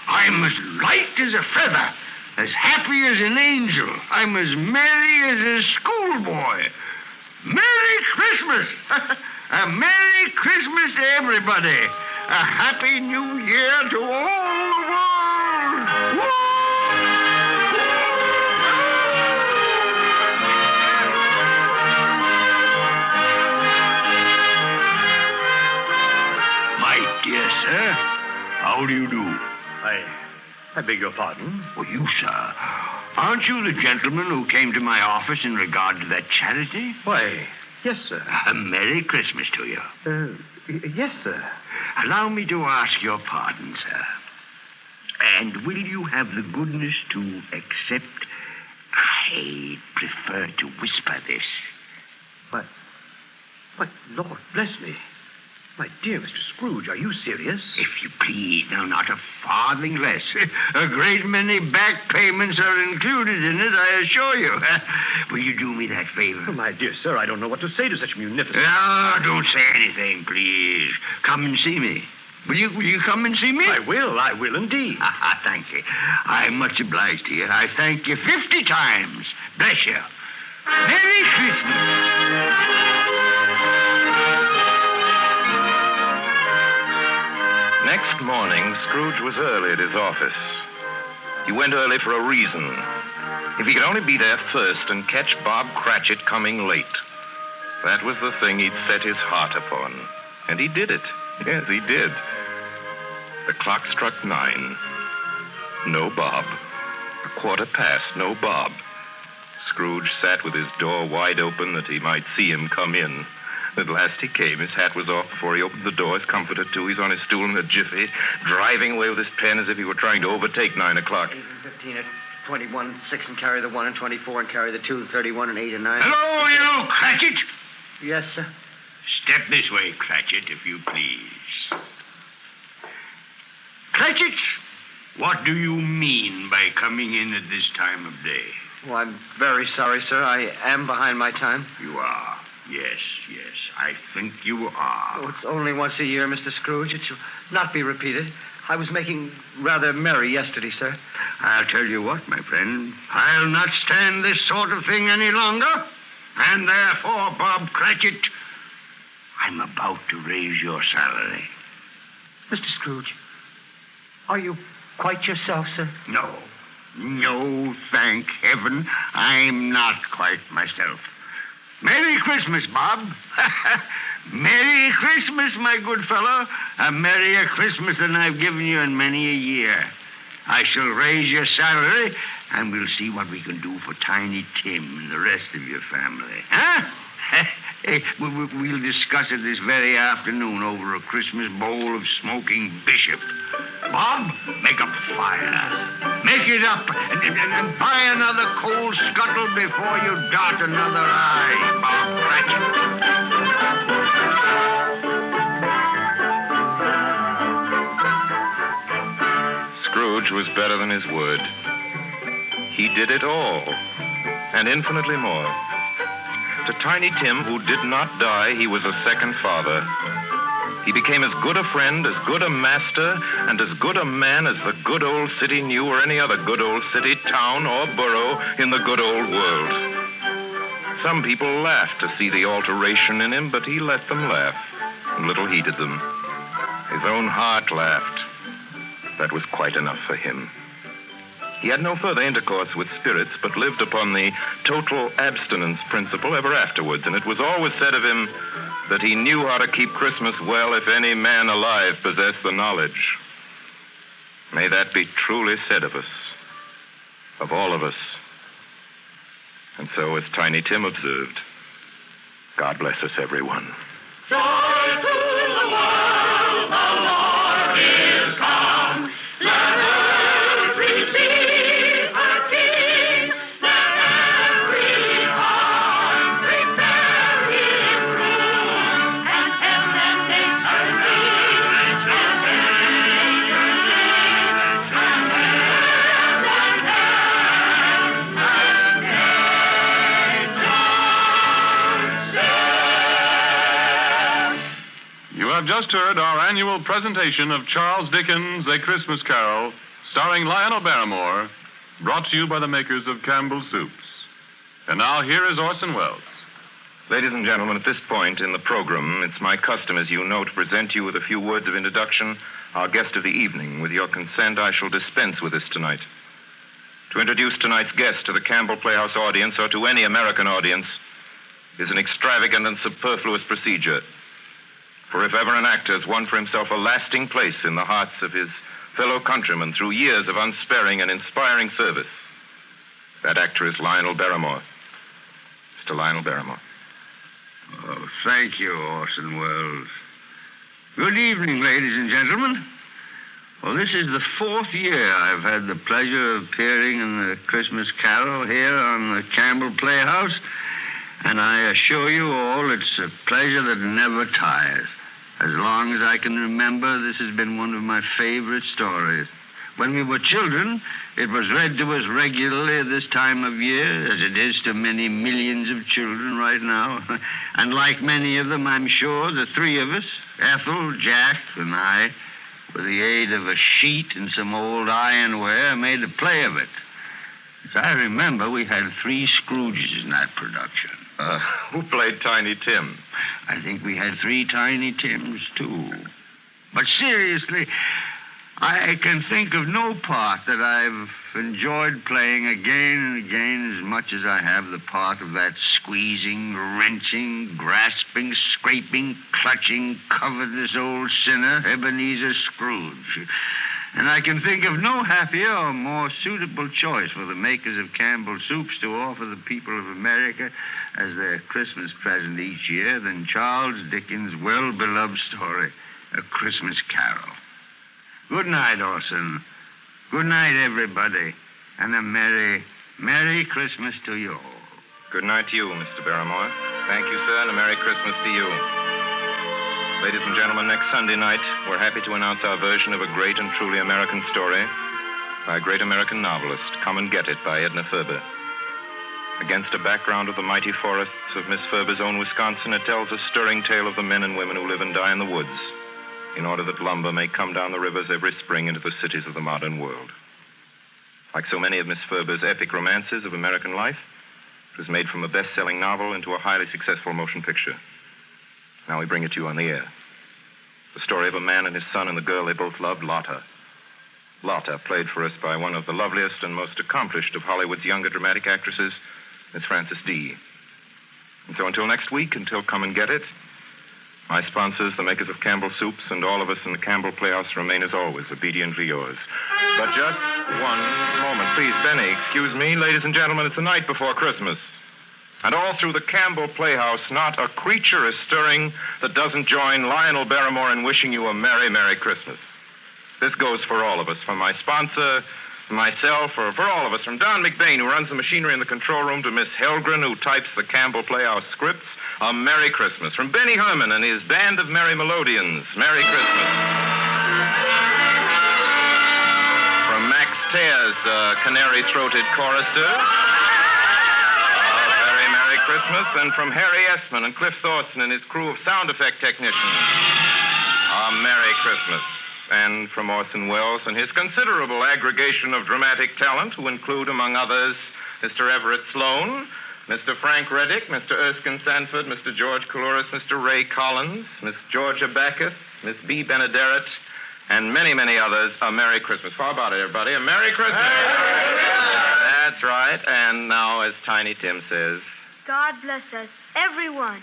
I'm as light as a feather, as happy as an angel. I'm as merry as a schoolboy. Merry Christmas! A Merry Christmas to everybody. A Happy New Year to all the world. Woo! My dear sir, how do you do? I beg your pardon? Well, you, sir. Aren't you the gentleman who came to my office in regard to that charity? Why, yes, sir. A Merry Christmas to you. Yes, sir. Allow me to ask your pardon, sir. And will you have the goodness to accept? I prefer to whisper this. But, Lord bless me. My dear Mr. Scrooge, are you serious? If you please, now not a farthing less. A great many back payments are included in it, I assure you. Will you do me that favor? Oh, my dear sir, I don't know what to say to such munificence. No, don't say anything, please. Come and see me. Will you come and see me? I will indeed. Thank you. I'm much obliged to you. I thank you 50 times. Bless you. Merry Christmas. Next morning, Scrooge was early at his office. He went early for a reason. If he could only be there first and catch Bob Cratchit coming late. That was the thing he'd set his heart upon. And he did it. Yes, he did. The clock struck 9. No Bob. 1:15, no Bob. Scrooge sat with his door wide open that he might see him come in. At last he came. His hat was off before he opened the door. His comforter, too. He's on his stool in a jiffy, driving away with his pen as if he were trying to overtake 9 o'clock. 8 and 15 at 21, 6 and carry the 1 and 24 and carry the 2, 31 and 8 and 9. Hello, you, Cratchit. Yes, sir. Step this way, Cratchit, if you please. Cratchit, what do you mean by coming in at this time of day? Well, I'm very sorry, sir. I am behind my time. You are. Yes, I think you are. Oh, it's only once a year, Mr. Scrooge. It shall not be repeated. I was making rather merry yesterday, sir. I'll tell you what, my friend. I'll not stand this sort of thing any longer. And therefore, Bob Cratchit, I'm about to raise your salary. Mr. Scrooge, are you quite yourself, sir? No, thank heaven, I'm not quite myself. Merry Christmas, Bob. Merry Christmas, my good fellow. A merrier Christmas than I've given you in many a year. I shall raise your salary, and we'll see what we can do for Tiny Tim and the rest of your family. Huh? We'll discuss it this very afternoon over a Christmas bowl of smoking bishop. Bob, make up a fire. Make it up and buy another coal scuttle before you dart another eye, Bob Cratchit. Scrooge was better than his word. He did it all, and infinitely more. To Tiny Tim, who did not die, he was a second father. He became as good a friend, as good a master, and as good a man as the good old city knew or any other good old city, town, or borough in the good old world. Some people laughed to see the alteration in him, but he let them laugh and little heeded them. His own heart laughed. That was quite enough for him. He had no further intercourse with spirits, but lived upon the total abstinence principle ever afterwards, and it was always said of him that he knew how to keep Christmas well if any man alive possessed the knowledge. May that be truly said of us, of all of us. And so, as Tiny Tim observed, God bless us, everyone. Joy to the world, the Lord is come. Let earth receive her King. Let every heart prepare his room. And heaven and nature sing. And nature sing. And heaven and You have just heard our annual presentation of Charles Dickens' A Christmas Carol, starring Lionel Barrymore, brought to you by the makers of Campbell Soups. And now here is Orson Welles. Ladies and gentlemen, at this point in the program, it's my custom, as you know, to present you with a few words of introduction, our guest of the evening. With your consent, I shall dispense with this tonight. To introduce tonight's guest to the Campbell Playhouse audience, or to any American audience, is an extravagant and superfluous procedure. For if ever an actor has won for himself a lasting place in the hearts of his fellow countrymen through years of unsparing and inspiring service, that actor is Lionel Barrymore. Mr. Lionel Barrymore. Oh, thank you, Orson Welles. Good evening, ladies and gentlemen. Well, this is the 4th year I've had the pleasure of appearing in the Christmas Carol here on the Campbell Playhouse, and I assure you all it's a pleasure that never tires. As long as I can remember, this has been one of my favorite stories. When we were children, it was read to us regularly at this time of year, as it is to many millions of children right now. And like many of them, I'm sure, the three of us, Ethel, Jack, and I, with the aid of a sheet and some old ironware, made a play of it. As I remember, we had 3 Scrooges in that production. Who played Tiny Tim? I think we had 3 Tiny Tims, too. But seriously, I can think of no part that I've enjoyed playing again and again as much as I have the part of that squeezing, wrenching, grasping, scraping, clutching, covetous old sinner, Ebenezer Scrooge. And I can think of no happier or more suitable choice for the makers of Campbell Soups to offer the people of America as their Christmas present each year than Charles Dickens' well-beloved story, A Christmas Carol. Good night, Orson. Good night, everybody. And a Merry, Merry Christmas to you all. Good night to you, Mr. Barrymore. Thank you, sir, and a Merry Christmas to you. Ladies and gentlemen, next Sunday night, we're happy to announce our version of a great and truly American story by a great American novelist, Come and Get It, by Edna Ferber. Against a background of the mighty forests of Miss Ferber's own Wisconsin, it tells a stirring tale of the men and women who live and die in the woods in order that lumber may come down the rivers every spring into the cities of the modern world. Like so many of Miss Ferber's epic romances of American life, it was made from a best-selling novel into a highly successful motion picture. Now we bring it to you on the air. The story of a man and his son and the girl they both loved, Lotta. Lotta, played for us by one of the loveliest and most accomplished of Hollywood's younger dramatic actresses, Miss Frances D. And so until next week, until Come and Get It, my sponsors, the makers of Campbell Soups, and all of us in the Campbell Playhouse remain, as always, obediently yours. But just one moment, please. Benny, excuse me. Ladies and gentlemen, it's the night before Christmas. And all through the Campbell Playhouse, not a creature is stirring that doesn't join Lionel Barrymore in wishing you a Merry, Merry Christmas. This goes for all of us, from my sponsor, myself, or for all of us, from Don McBain, who runs the machinery in the control room, to Miss Helgren, who types the Campbell Playhouse scripts. A Merry Christmas. From Benny Herman and his band of Merry Melodians, Merry Christmas. From Max Tears, canary-throated chorister, Christmas, and from Harry Essman and Cliff Thorson and his crew of sound effect technicians, a Merry Christmas. And from Orson Welles and his considerable aggregation of dramatic talent, who include, among others, Mr. Everett Sloane, Mr. Frank Readick, Mr. Erskine Sanford, Mr. George Coulouris, Mr. Ray Collins, Miss Georgia Backus, Miss B. Benederet, and many, many others, a Merry Christmas. How about it, everybody? A Merry Christmas! That's right. And now, as Tiny Tim says... God bless us, everyone.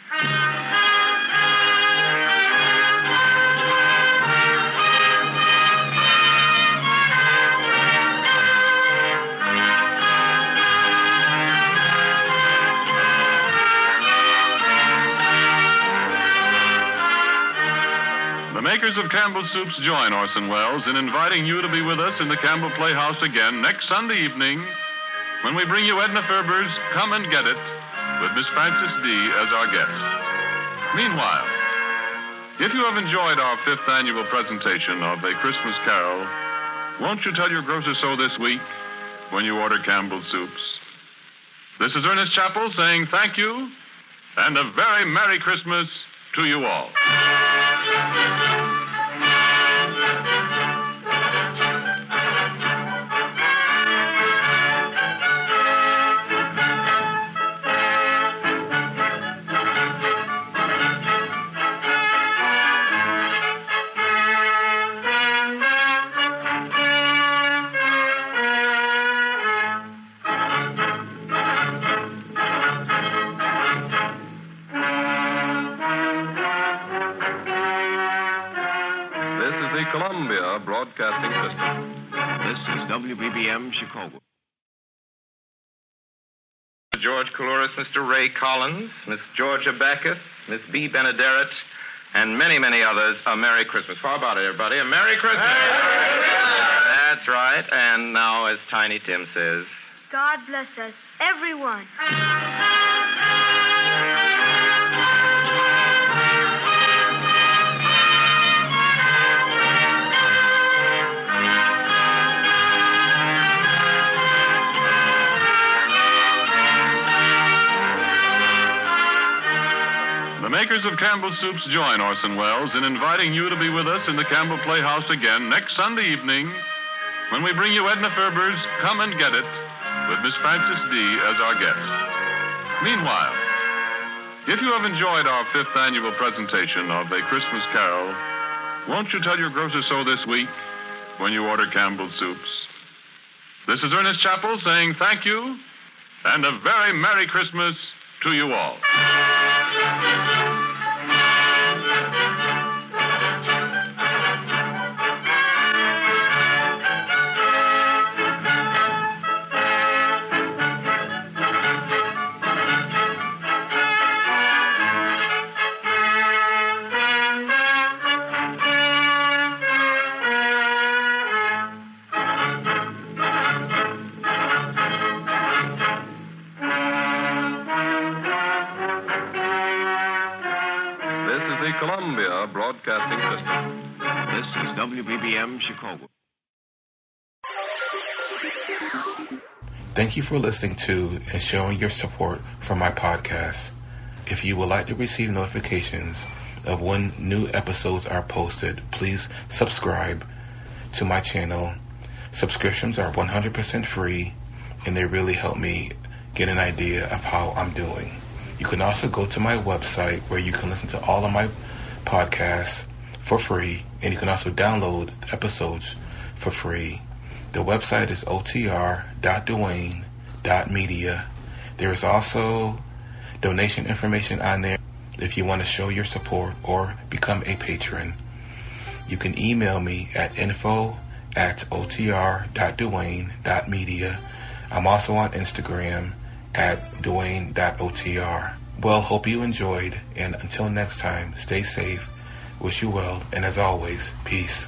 The makers of Campbell Soups join Orson Welles in inviting you to be with us in the Campbell Playhouse again next Sunday evening when we bring you Edna Ferber's Come and Get It with Miss Frances D. as our guest. Meanwhile, if you have enjoyed our 5th annual presentation of A Christmas Carol, won't you tell your grocer so this week when you order Campbell Soups? This is Ernest Chappell saying thank you and a very Merry Christmas to you all. Columbia Broadcasting System. This is WBBM Chicago. George Coulouris, Mr. Ray Collins, Miss Georgia Backus, Miss B. Benederet, and many, many others, a Merry Christmas. How about it, everybody? A Merry Christmas! That's right. And now, as Tiny Tim says... God bless us, everyone. The makers of Campbell Soups join Orson Welles in inviting you to be with us in the Campbell Playhouse again next Sunday evening when we bring you Edna Ferber's Come and Get It with Miss Frances D. as our guest. Meanwhile, if you have enjoyed our 5th annual presentation of A Christmas Carol, won't you tell your grocer so this week when you order Campbell Soups? This is Ernest Chappell saying thank you and a very Merry Christmas to you all. Columbia Broadcasting System. This is WBBM Chicago. Thank you for listening to and showing your support for my podcast. If you would like to receive notifications of when new episodes are posted, please subscribe to my channel. Subscriptions are 100% free, and they really help me get an idea of how I'm doing. You can also go to my website where you can listen to all of my podcasts for free, and you can also download episodes for free. The website is otr.duane.media. There is also donation information on there if you want to show your support or become a patron. You can email me at info@otr.duane.media. I'm also on Instagram at duane.otr. Well, hope you enjoyed, and until next time, stay safe, wish you well, and as always, peace.